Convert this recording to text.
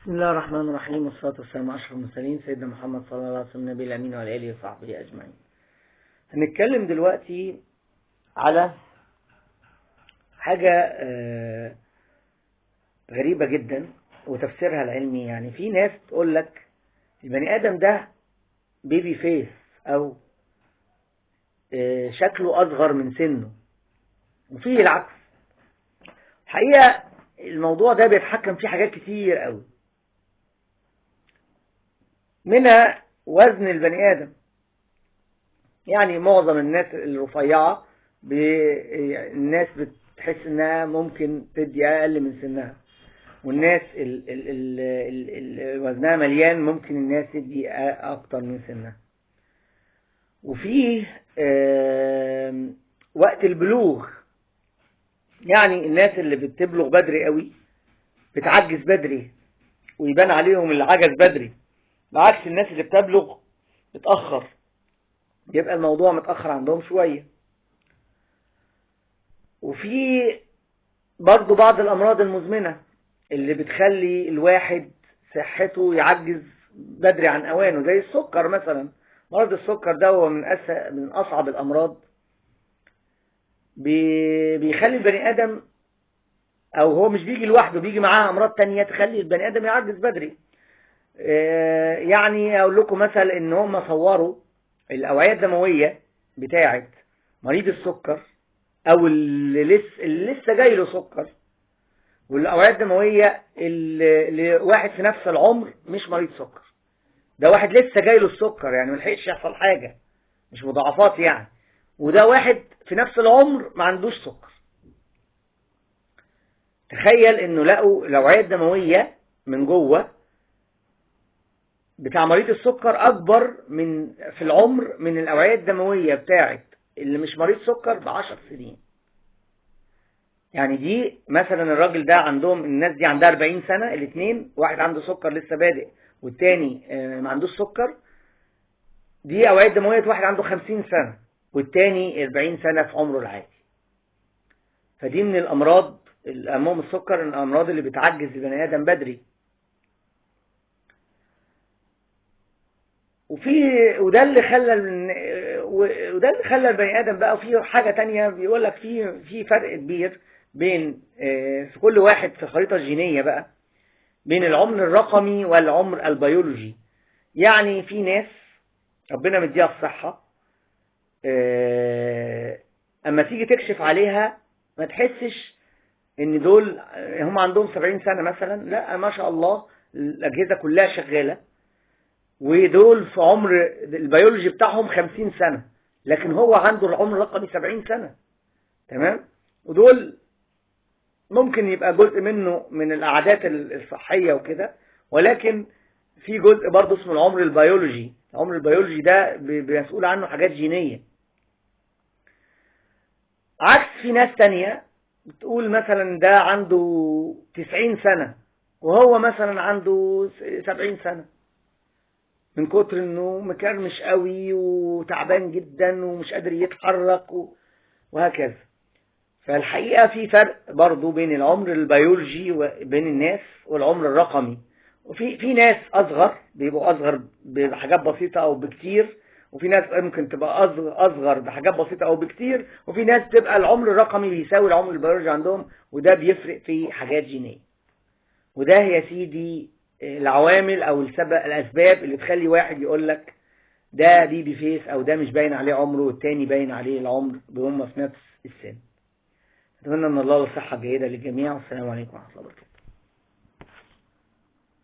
بسم الله الرحمن الرحيم، والصلاة والسلام على أشرف المرسلين سيدنا محمد صلى الله عليه وسلم النبي الأمين وعلى آله وصحبه أجمعين. هنتكلم دلوقتي على حاجة غريبة جدا وتفسيرها العلمي. يعني في ناس تقول لك البني آدم ده بيبي فيس أو شكله أصغر من سنه، وفيه العكس. الحقيقة الموضوع ده بيتحكم فيه حاجات كتير قوي، منها وزن البني آدم. يعني معظم الناس الرفيعة الناس بتحس انها ممكن تدي اقل من سنها، والناس اللي وزنها مليان ممكن الناس تدي اكتر من سنها. وفيه وقت البلوغ، يعني الناس اللي بتبلغ بدري قوي بتعجز بدري ويبان عليهم العجز بدري، بعكس الناس اللي بتبلغ متأخر يبقى الموضوع متأخر عندهم شوية. وفي برضو بعض الأمراض المزمنة اللي بتخلي الواحد صحته يعجز بدري عن أوانه، زي السكر مثلا. مرض السكر ده هو من أصعب الأمراض، بيخلي البني آدم، أو هو مش بيجي لوحده، بيجي معاه أمراض تانية تخلي البني آدم يعجز بدري. يعني أقول لكم مثلا إن هم صوروا الأوعية الدموية بتاعت مريض السكر أو اللي لسه جاي له سكر، والأوعية الدموية اللي واحد في نفس العمر مش مريض سكر. ده واحد لسه جاي له السكر، يعني ملحقش يحصل حاجة، مش مضاعفات يعني. وده واحد في نفس العمر ما عندوش سكر. تخيل إنه لقوا الأوعية الدموية من جوه بتاع مريض السكر أكبر في العمر من الأوعية الدموية بتاعت اللي مش مريض سكر ب10 سنين. يعني دي مثلا الراجل ده عندهم، الناس دي عندها 40 سنة الاثنين، واحد عنده سكر لسه بادئ والتاني ما عندوش سكر. دي أوعية دموية واحد عنده 50 سنة والتاني 40 سنة في عمره العادي. فدي من الأمراض، الأمام السكر، الأمراض اللي بتعجز البني آدم بدري. وده اللي خلى البني آدم بقى. وفي حاجة تانية بيقول لك في فرق كبير بين في كل واحد في الخريطة الجينية بقى بين العمر الرقمي والعمر البيولوجي. يعني في ناس ربنا مديها الصحة، اما تيجي تكشف عليها ما تحسش ان دول هم عندهم 70 سنة مثلا، لا ما شاء الله الأجهزة كلها شغالة، ودول في عمر البيولوجي بتاعهم 50 سنة، لكن هو عنده العمر الرقمي 70 سنة. تمام. ودول ممكن يبقى جزء منه من العادات الصحية وكده، ولكن في جزء برضه اسمه العمر البيولوجي. العمر البيولوجي ده مسؤول عنه حاجات جينية. عكس في ناس تانية بتقول مثلا ده عنده 90 سنة وهو مثلا عنده 70 سنة، من كتر انه مكرمش قوي وتعبان جدا ومش قادر يتحرك وهكذا. فالحقيقة في فرق برضو بين العمر البيولوجي وبين الناس والعمر الرقمي. وفي ناس أصغر بيبقوا أصغر بحاجات بسيطة أو بكتير، وفي ناس ممكن تبقى أصغر بحاجات بسيطة أو بكتير، وفي ناس تبقى العمر الرقمي بيساوي العمر البيولوجي عندهم، وده بيفرق في حاجات جينية. وده يا سيدي العوامل أو الأسباب اللي تخلي واحد يقول لك ده بيبي فيس، أو ده مش باين عليه عمره والتاني باين عليه العمر وهم في نفس السن. أتمنى أن الله الصحة جيدة للجميع، والسلام عليكم ورحمة الله وبركاته.